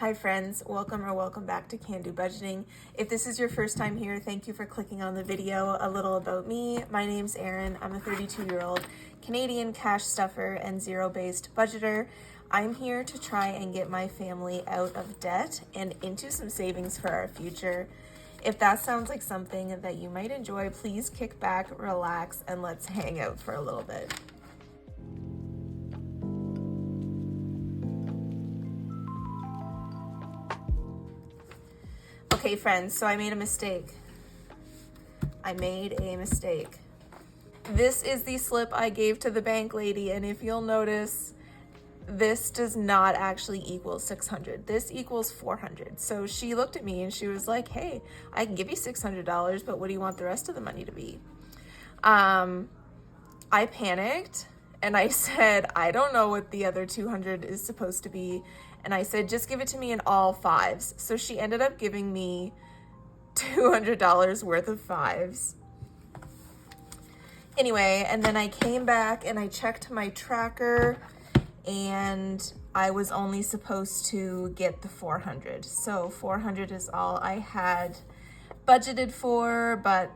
Hi friends, welcome back to Can Do Budgeting. If this is your first time here, thank you for clicking on the video. A little about me. My name's Erin. I'm a 32-year-old Canadian cash stuffer and zero-based budgeter. I'm here to try and get my family out of debt and into some savings for our future. If that sounds like something that you might enjoy, please kick back, relax, and let's hang out for a little bit. Okay friends, so I made a mistake. This is the slip I gave to the bank lady, and if you'll notice, this does not actually equal 600. This equals 400. So she looked at me and she was like, hey, I can give you $600, but what do you want the rest of the money to be? I panicked and I said, I don't know what the other 200 is supposed to be. And I said, just give it to me in all fives. So she ended up giving me $200 worth of fives. Anyway, and then I came back and I checked my tracker and I was only supposed to get the 400. So 400 is all I had budgeted for, but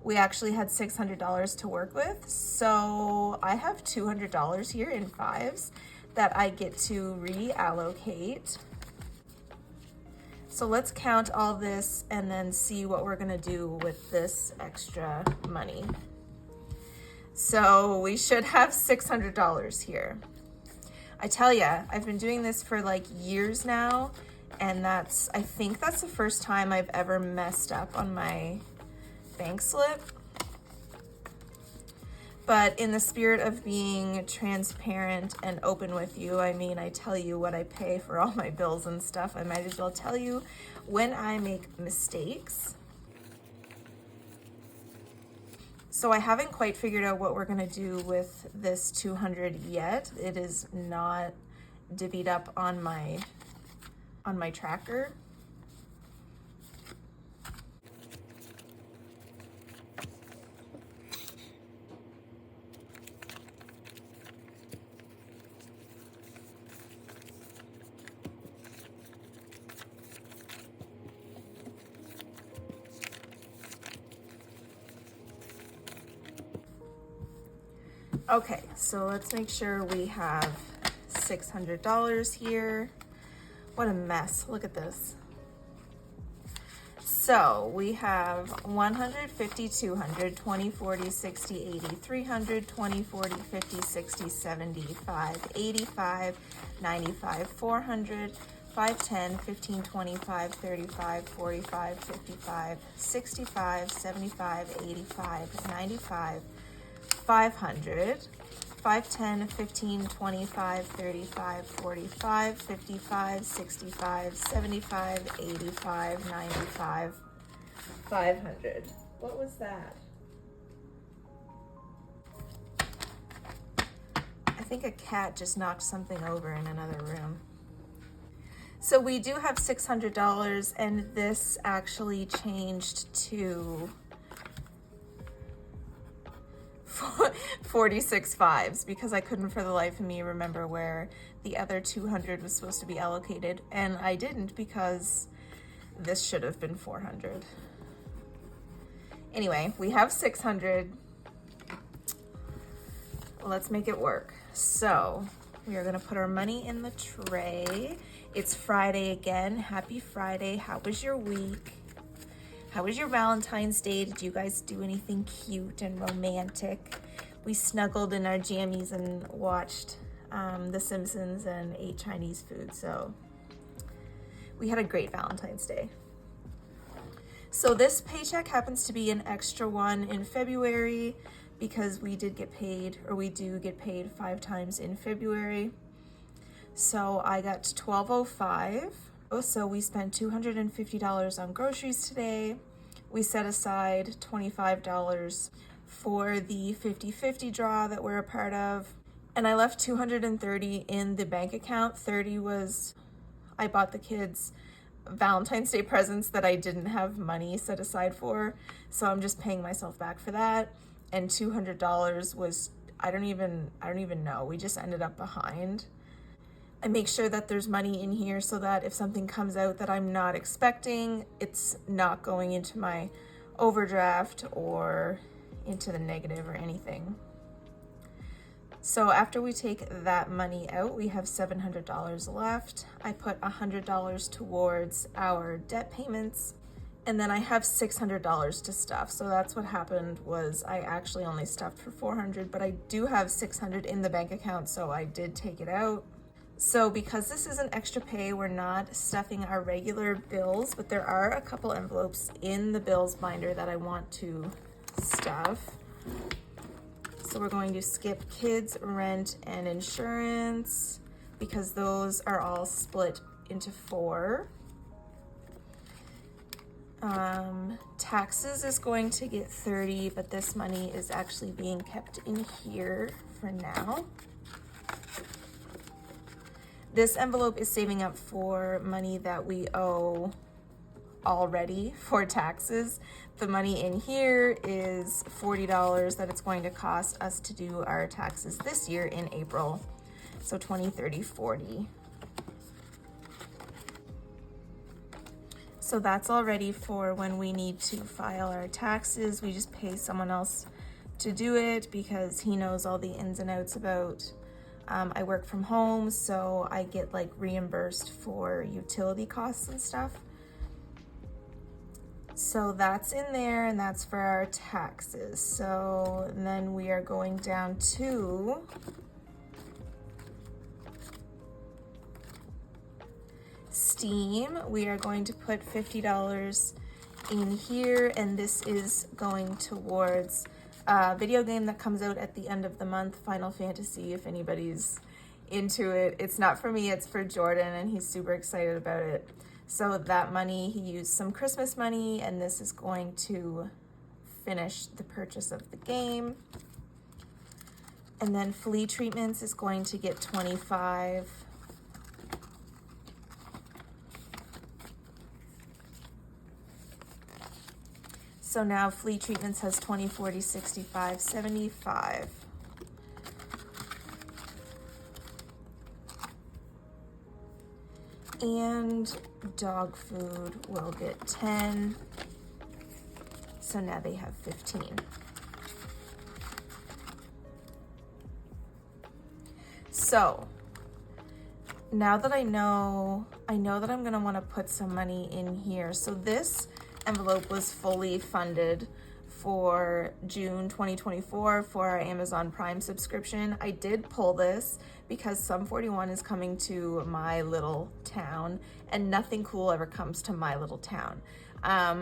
we actually had $600 to work with. So I have $200 here in fives that I get to reallocate. So let's count all this and then see what we're gonna do with this extra money. So we should have $600 here. I tell ya, I've been doing this for like years now, and I think that's the first time I've ever messed up on my bank slip. But in the spirit of being transparent and open with you, I mean, I tell you what I pay for all my bills and stuff. I might as well tell you when I make mistakes. So I haven't quite figured out what we're gonna do with this 200 yet. It is not divvied up on my tracker. Okay, so let's make sure we have $600 here. What a mess, look at this. So we have 100, 50, 200, 20, 40, 60, 80, 300, 20, 40, 50, 60, 75, 85, 95, 400, 5, 10, 15, 25, 35, 45, 55, 65, 75, 85, 95, 500, 5, 10, 15, 25, 35, 45, 55, 65, 75, 85, 95, 500. What was that? I think a cat just knocked something over in another room. So we do have $600, and this actually changed to 46 fives because I couldn't for the life of me remember where the other 200 was supposed to be allocated, and I didn't because this should have been 400. Anyway, we have 600. Let's make it work. So we are gonna put our money in the tray. It's Friday again. Happy Friday. How was your week? How was your Valentine's Day? Did you guys do anything cute and romantic? We snuggled in our jammies and watched The Simpsons and ate Chinese food. So we had a great Valentine's Day. So this paycheck happens to be an extra one in February because we did get paid, or we do get paid 5 times in February. So I got $12.05. So we spent $250 on groceries today. We set aside $25 for the 50-50 draw that we're a part of. And I left $230 in the bank account. 30 was, I bought the kids Valentine's Day presents that I didn't have money set aside for. So I'm just paying myself back for that. And $200 was, I don't even know. We just ended up behind. I make sure that there's money in here so that if something comes out that I'm not expecting, it's not going into my overdraft or into the negative or anything. So after we take that money out, we have $700 left. I put $100 towards our debt payments, and then I have $600 to stuff. So that's what happened, was I actually only stuffed for $400, but I do have $600 in the bank account, so I did take it out. So because this is an extra pay, we're not stuffing our regular bills, but there are a couple envelopes in the bills binder that I want to stuff. So we're going to skip kids, rent, and insurance because those are all split into 4. Taxes is going to get 30, but this money is actually being kept in here for now. This envelope is saving up for money that we owe already for taxes. The money in here is $40 that it's going to cost us to do our taxes this year in April. So 20, 30, 40. So that's all ready for when we need to file our taxes. We just pay someone else to do it because he knows all the ins and outs about I work from home, so I get like reimbursed for utility costs and stuff. So that's in there, and that's for our taxes. So then we are going down to Steam. We are going to put $50 in here, and this is going towards a video game that comes out at the end of the month, Final Fantasy, if anybody's into it. It's not for me, it's for Jordan, and he's super excited about it. So that money, he used some Christmas money, and this is going to finish the purchase of the game. And then flea treatments is going to get 25. So now flea treatments has 20, 40, 65, 75. And dog food will get 10. So now they have 15. So now that I know that I'm gonna wanna put some money in here. So this envelope was fully funded for June 2024 for our Amazon Prime subscription. I did pull this because Sum 41 is coming to my little town, and nothing cool ever comes to my little town.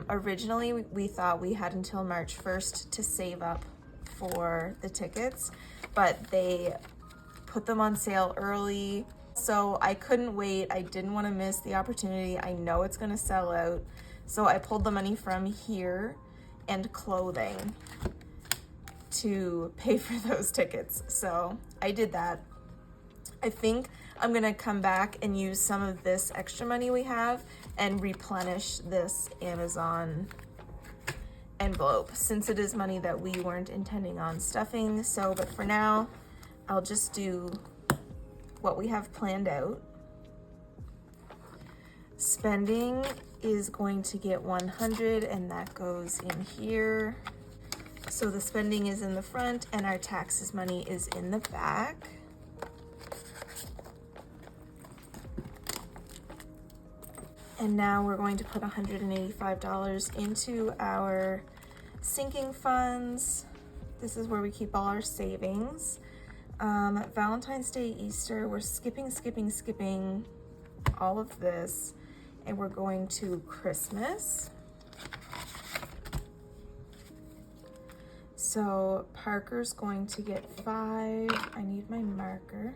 Originally, we thought we had until March 1st to save up for the tickets, but they put them on sale early, so I couldn't wait. I didn't want to miss the opportunity. I know it's going to sell out. So I pulled the money from here and clothing to pay for those tickets. So I did that. I think I'm gonna come back and use some of this extra money we have and replenish this Amazon envelope, since it is money that we weren't intending on stuffing. So, but for now, I'll just do what we have planned out. Spending is going to get 100, and that goes in here. So the spending is in the front and our taxes money is in the back. And now we're going to put $185 into our sinking funds. This is where we keep all our savings. Valentine's Day, Easter, we're skipping all of this, and we're going to Christmas. So Parker's going to get 5. I need my marker.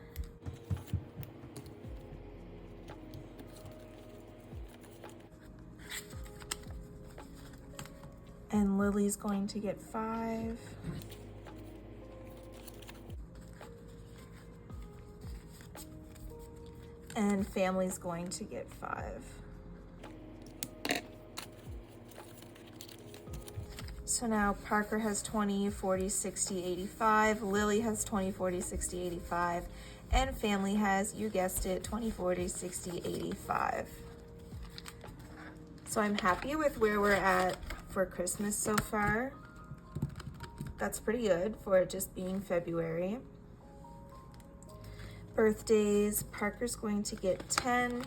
And Lily's going to get 5. And Family's going to get 5. So now Parker has 20, 40, 60, 85. Lily has 20, 40, 60, 85. And family has, you guessed it, 20, 40, 60, 85. So I'm happy with where we're at for Christmas so far. That's pretty good for it just being February. Birthdays, Parker's going to get 10.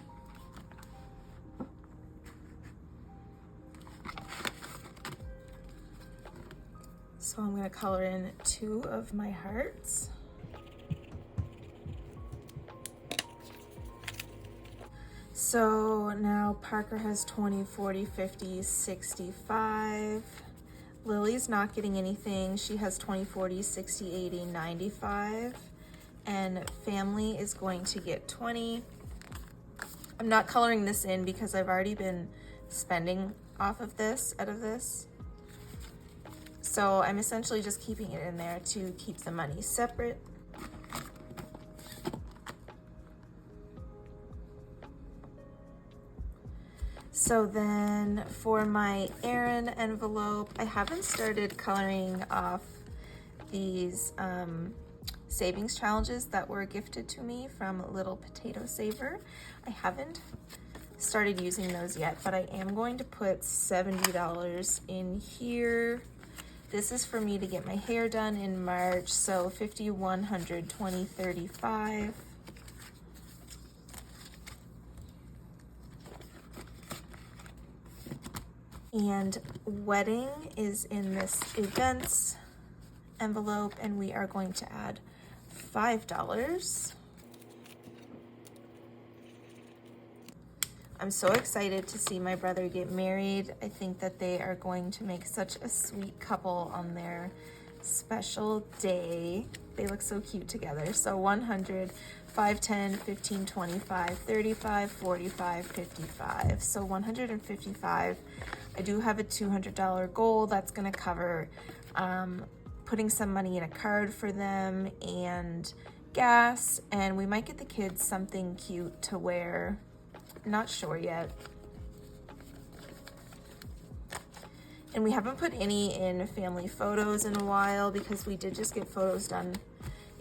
So I'm going to color in 2 of my hearts. So now Parker has 20, 40, 50, 65. Lily's not getting anything. She has 20, 40, 60, 80, 95. And family is going to get 20. I'm not coloring this in because I've already been spending out of this. So I'm essentially just keeping it in there to keep the money separate. So then for my Aaron envelope, I haven't started coloring off these savings challenges that were gifted to me from LittlePotatoSaver. I haven't started using those yet, but I am going to put $70 in here. This is for me to get my hair done in March, so 50, 100, 20, 35. And wedding is in this events envelope, and we are going to add $5. I'm so excited to see my brother get married. I think that they are going to make such a sweet couple on their special day. They look so cute together. So 100, 5, 10, 15, 25, 35, 45, 55. So 155. I do have a $200 goal that's going to cover putting some money in a card for them and gas, and we might get the kids something cute to wear. Not sure yet. And we haven't put any in family photos in a while because we did just get photos done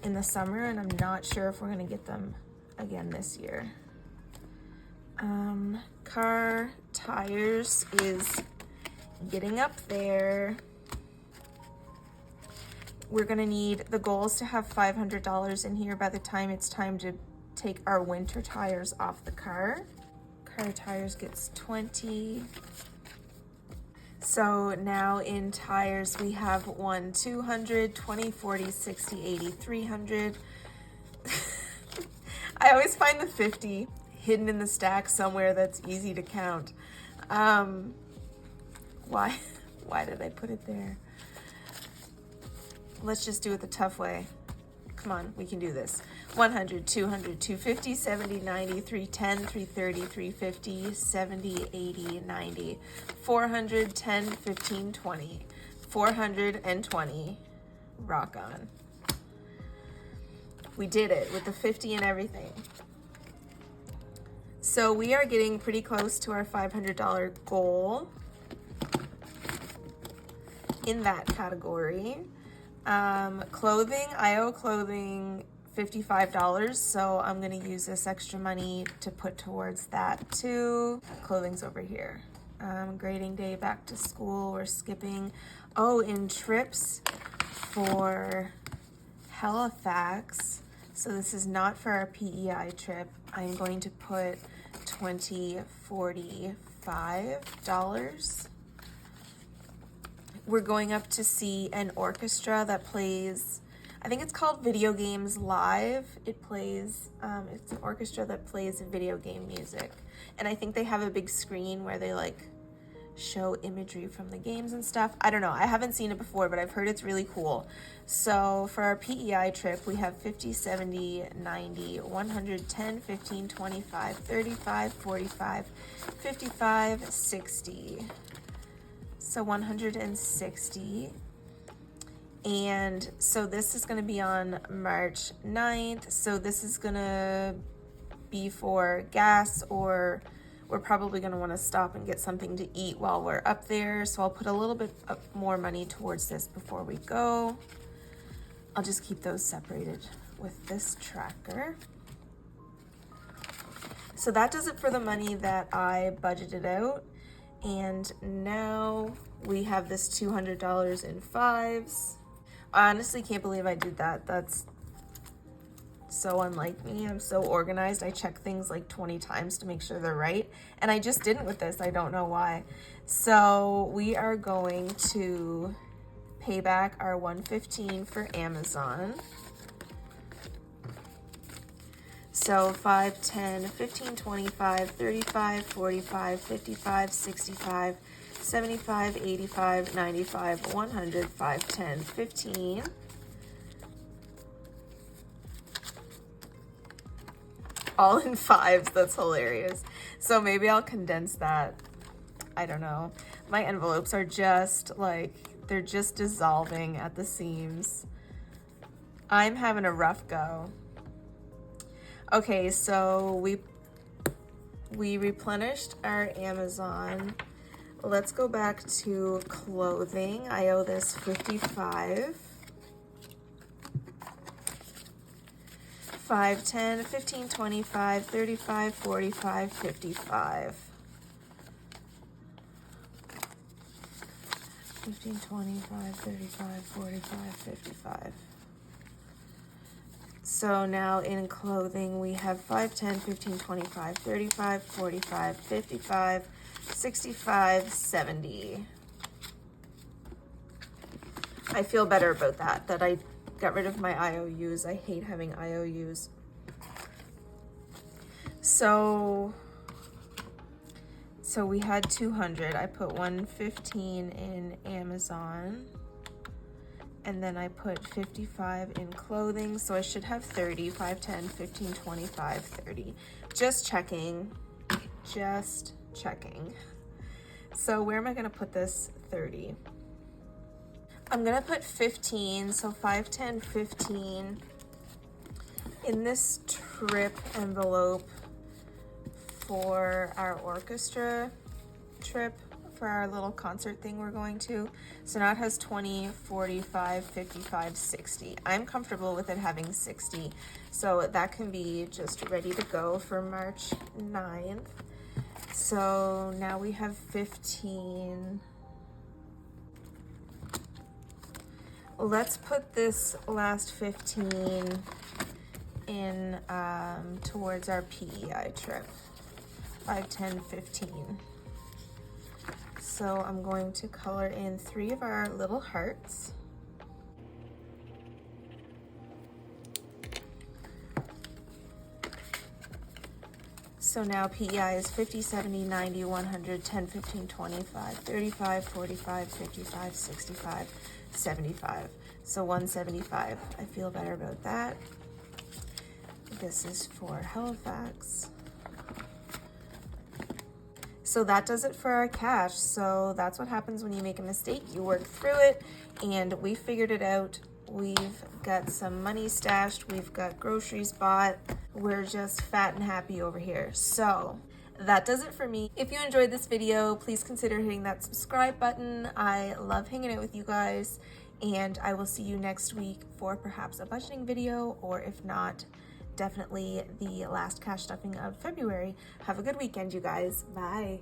in the summer, and I'm not sure if we're going to get them again this year. Car tires is getting up there. We're going to need the goals to have $500 in here by the time it's time to take our winter tires off the car. Car tires gets 20. So now in tires we have 1, 200, 20, 40, 60, 80, 300. I always find the 50 hidden in the stack somewhere that's easy to count. Why did I put it there? Let's just do it the tough way. Come on, we can do this. 100, 200, 250, 70, 90, 310, 330, 350, 70, 80, 90, 400, 10, 15, 20, 420. Rock on. We did it with the 50 and everything. So we are getting pretty close to our $500 goal in that category. Clothing, I owe clothing $55, so I'm gonna use this extra money to put towards that too. Clothing's over here. Grading day, back to school, we're skipping. Oh, in trips for Halifax, so this is not for our PEI trip, I'm going to put $20, $45. We're going up to see an orchestra that plays, I think it's called Video Games Live. It plays, it's an orchestra that plays video game music. And I think they have a big screen where they like show imagery from the games and stuff. I don't know, I haven't seen it before, but I've heard it's really cool. So for our PEI trip, we have 50, 70, 90, 110, 15, 25, 35, 45, 55, 60. So 160. And so this is going to be on March 9th. So this is going to be for gas, or we're probably going to want to stop and get something to eat while we're up there. So I'll put a little bit more money towards this before we go. I'll just keep those separated with this tracker. So that does it for the money that I budgeted out. And now we have this $200 in fives. I honestly can't believe I did that. That's so unlike me. I'm so organized. I check things like 20 times to make sure they're right. And I just didn't with this. I don't know why. So we are going to pay back our $115 for Amazon. So 5, 10, 15, 25, 35, 45, 55, 65, 75, 85, 95, 100, 5, 10, 15. All in fives. That's hilarious. So maybe I'll condense that. I don't know. My envelopes are just like, they're just dissolving at the seams. I'm having a rough go. Okay, so we replenished our Amazon. Let's go back to clothing. I owe this $55. 5, 10, 15, 25, 35, 45, 55. 15, 25, 35, 45, 55. So now in clothing, we have 5, 10, 15, 25, 35, 45, 55, 65, 70. I feel better about that I got rid of my IOUs. I hate having IOUs. So we had 200. I put 115 in Amazon. And then I put 55 in clothing. So I should have 30, 5, 10, 15, 25, 30. Just checking. Just checking. So where am I gonna put this 30? I'm gonna put 15, so 5, 10, 15 in this trip envelope for our orchestra trip, for our little concert thing we're going to. So now it has 20, 45, 55, 60. I'm comfortable with it having 60, so that can be just ready to go for March 9th. So now we have 15. Let's put this last 15 in towards our PEI trip. 5, 10, 15. So I'm going to color in 3 of our little hearts. So now PEI is 50, 70, 90, 100, 10, 15, 25, 35, 45, 55, 65, 75. So 175. I feel better about that. This is for Halifax. So that does it for our cash. So that's what happens when you make a mistake. You work through it, and we figured it out. We've got some money stashed. We've got groceries bought. We're just fat and happy over here. So that does it for me. If you enjoyed this video, please consider hitting that subscribe button. I love hanging out with you guys, and I will see you next week for perhaps a budgeting video, or if not, definitely the last cash stuffing of February. Have a good weekend, you guys. Bye.